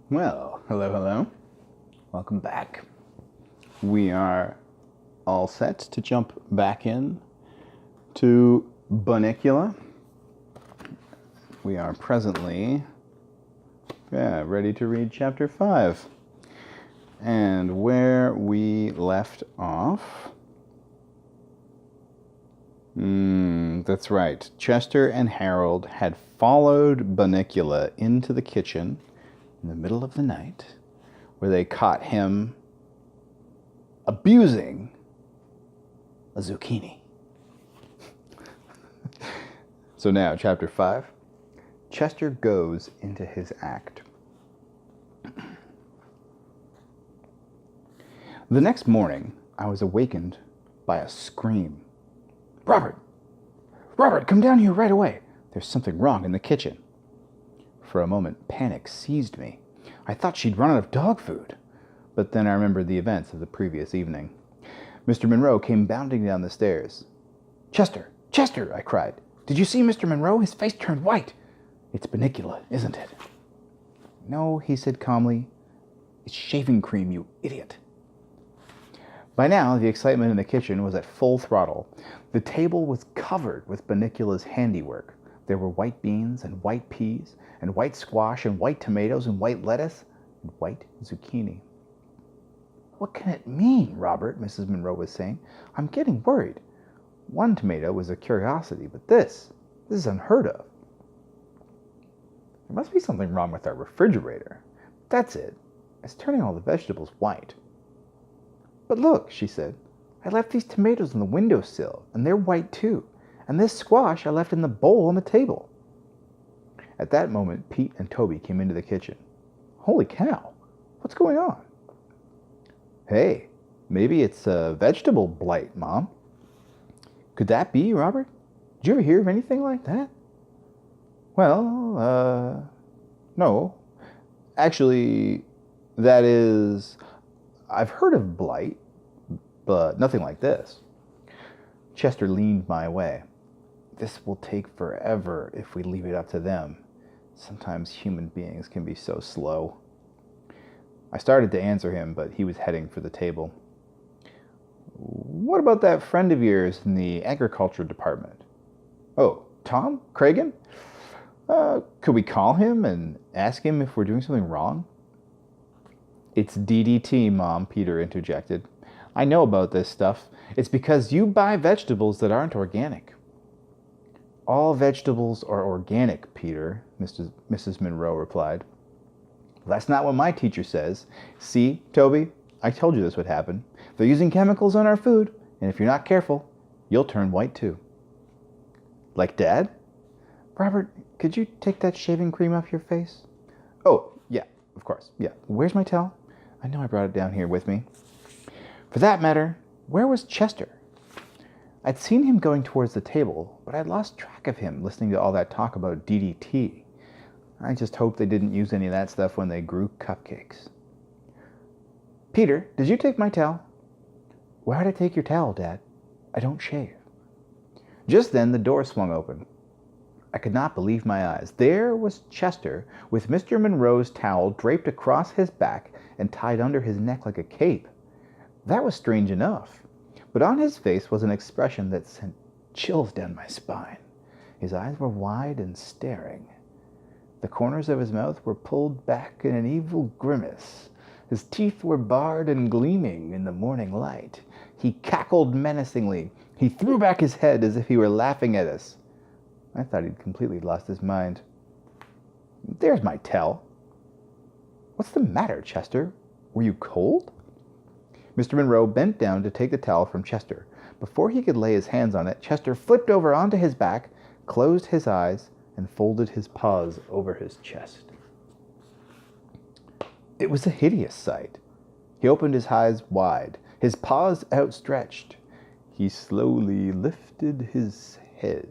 Well, hello, hello. Welcome back. We are all set to jump back in to Bunnicula. We are presently ready to read chapter 5. And where we left off... that's right. Chester and Harold had followed Bunnicula into the kitchen in the middle of the night, where they caught him abusing a zucchini. So now, chapter 5. Chester goes into his act. The next morning, I was awakened by a scream. Robert! Robert, come down here right away. There's something wrong in the kitchen. For a moment, panic seized me. I thought she'd run out of dog food. But then I remembered the events of the previous evening. Mr. Monroe came bounding down the stairs. Chester! Chester! I cried. Did you see Mr. Monroe? His face turned white. It's Bunnicula, isn't it? No, he said calmly. It's shaving cream, you idiot. By now, the excitement in the kitchen was at full throttle. The table was covered with Bunnicula's handiwork. There were white beans and white peas and white squash and white tomatoes and white lettuce and white zucchini. What can it mean, Robert? Mrs. Monroe was saying. I'm getting worried. One tomato was a curiosity, but this is unheard of. There must be something wrong with our refrigerator. That's it. It's turning all the vegetables white. But look, she said. I left these tomatoes on the windowsill, and they're white too. And this squash I left in the bowl on the table. At that moment, Pete and Toby came into the kitchen. Holy cow! What's going on? Hey, maybe it's a vegetable blight, Mom. Could that be, Robert? Did you ever hear of anything like that? Well, no. Actually, that is... I've heard of blight, but nothing like this. Chester leaned my way. This will take forever if we leave it up to them. Sometimes human beings can be so slow. I started to answer him, but he was heading for the table. What about that friend of yours in the agriculture department? Oh, Tom Cragen? Could we call him and ask him if we're doing something wrong? It's DDT, Mom, Peter interjected. I know about this stuff. It's because you buy vegetables that aren't organic. All vegetables are organic, Peter, Mrs. Monroe replied. That's not what my teacher says. See, Toby, I told you this would happen. They're using chemicals on our food, and if you're not careful, you'll turn white too. Like Dad? Robert, could you take that shaving cream off your face? Oh, yeah, of course, yeah. Where's my towel? I know I brought it down here with me. For that matter, where was Chester? I'd seen him going towards the table, but I'd lost track of him listening to all that talk about DDT. I just hoped they didn't use any of that stuff when they grew cupcakes. Peter, did you take my towel? Why'd I take your towel, Dad? I don't shave. Just then the door swung open. I could not believe my eyes. There was Chester with Mr. Monroe's towel draped across his back and tied under his neck like a cape. That was strange enough, but on his face was an expression that sent chills down my spine. His eyes were wide and staring. The corners of his mouth were pulled back in an evil grimace. His teeth were barred and gleaming in the morning light. He cackled menacingly. He threw back his head as if he were laughing at us. I thought he'd completely lost his mind. There's my towel. What's the matter, Chester? Were you cold? Mr. Monroe bent down to take the towel from Chester. Before he could lay his hands on it, Chester flipped over onto his back, closed his eyes, and folded his paws over his chest. It was a hideous sight. He opened his eyes wide, his paws outstretched. He slowly lifted his head,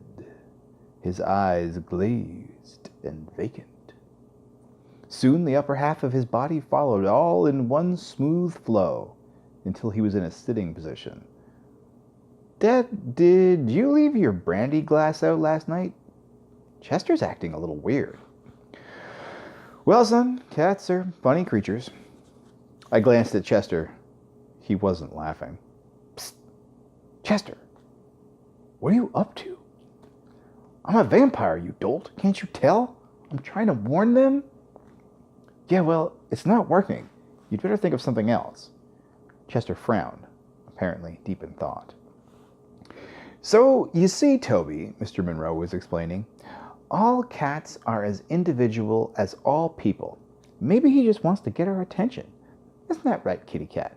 his eyes glazed and vacant. Soon the upper half of his body followed, all in one smooth flow, until he was in a sitting position. Dad, did you leave your brandy glass out last night? Chester's acting a little weird. Well, son, cats are funny creatures. I glanced at Chester. He wasn't laughing. Psst. Chester, what are you up to? I'm a vampire, you dolt. Can't you tell? I'm trying to warn them. Yeah, well, it's not working. You'd better think of something else. Chester frowned, apparently deep in thought. So, you see, Toby, Mr. Monroe was explaining, all cats are as individual as all people. Maybe he just wants to get our attention. Isn't that right, kitty cat?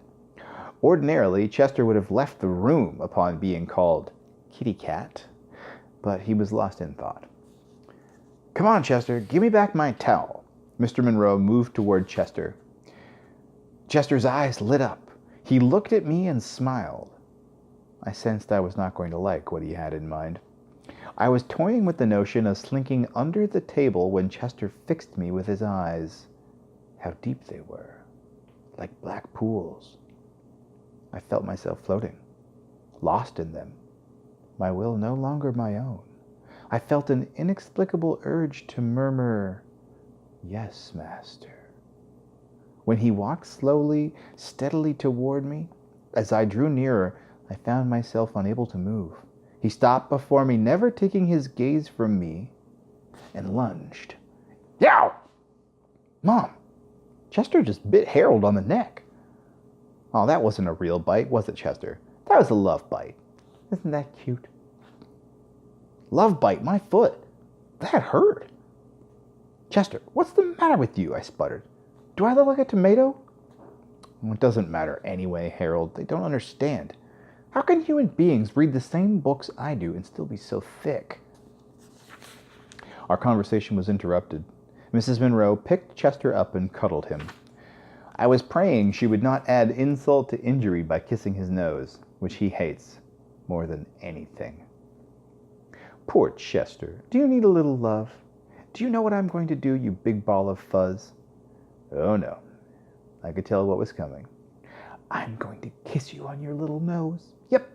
Ordinarily, Chester would have left the room upon being called kitty cat, but he was lost in thought. Come on, Chester, give me back my towel. Mr. Monroe moved toward Chester. Chester's eyes lit up. He looked at me and smiled. I sensed I was not going to like what he had in mind. I was toying with the notion of slinking under the table when Chester fixed me with his eyes. How deep they were, like black pools. I felt myself floating, lost in them, my will no longer my own. I felt an inexplicable urge to murmur, "Yes, master." When he walked slowly, steadily toward me, as I drew nearer, I found myself unable to move. He stopped before me, never taking his gaze from me, and lunged. Yow! Mom, Chester just bit Harold on the neck. Oh, that wasn't a real bite, was it, Chester? That was a love bite. Isn't that cute? Love bite my foot. That hurt. Chester, what's the matter with you? I sputtered. Do I look like a tomato? Well, it doesn't matter anyway, Harold. They don't understand. How can human beings read the same books I do and still be so thick? Our conversation was interrupted. Mrs. Monroe picked Chester up and cuddled him. I was praying she would not add insult to injury by kissing his nose, which he hates more than anything. Poor Chester, do you need a little love? Do you know what I'm going to do, you big ball of fuzz? Oh no, I could tell what was coming. I'm going to kiss you on your little nose. Yep,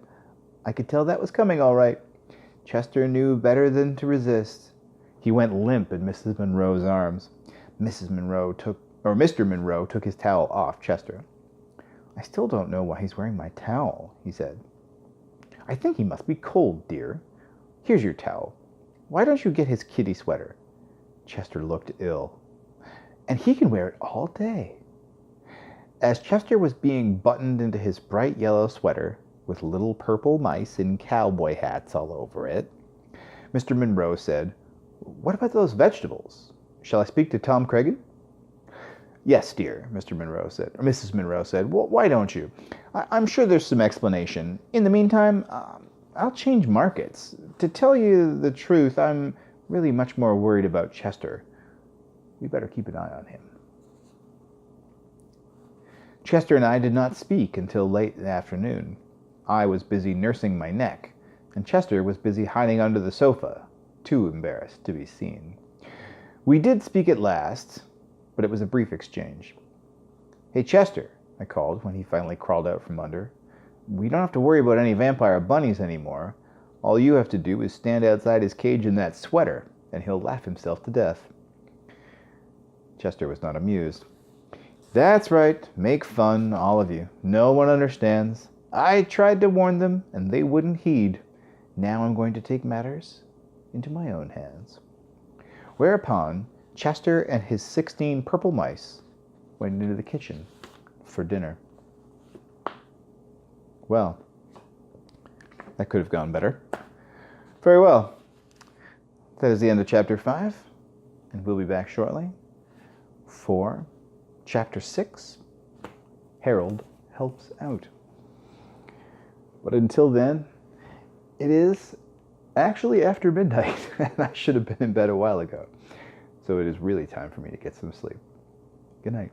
I could tell that was coming all right. Chester knew better than to resist. He went limp in Mrs. Monroe's arms. Mr. Monroe took his towel off Chester. I still don't know why he's wearing my towel, he said. I think he must be cold, dear. Here's your towel. Why don't you get his kitty sweater? Chester looked ill. And he can wear it all day. As Chester was being buttoned into his bright yellow sweater, with little purple mice in cowboy hats all over it, Mr. Monroe said, What about those vegetables? Shall I speak to Tom Cregan? Yes, dear, Mrs. Monroe said. Well, why don't you? I'm sure there's some explanation. In the meantime, I'll change markets. To tell you the truth, I'm really much more worried about Chester. We better keep an eye on him. Chester and I did not speak until late in the afternoon. I was busy nursing my neck, and Chester was busy hiding under the sofa, too embarrassed to be seen. We did speak at last, but it was a brief exchange. Hey, Chester, I called when he finally crawled out from under. We don't have to worry about any vampire bunnies anymore. All you have to do is stand outside his cage in that sweater, and he'll laugh himself to death. Chester was not amused. That's right, make fun, all of you. No one understands. I tried to warn them, and they wouldn't heed. Now I'm going to take matters into my own hands. Whereupon, Chester and his 16 purple mice went into the kitchen for dinner. Well, that could have gone better. Very well. That is the end of Chapter 5, and we'll be back shortly for Chapter 6, Harold Helps Out. But until then, it is actually after midnight, and I should have been in bed a while ago. So it is really time for me to get some sleep. Good night.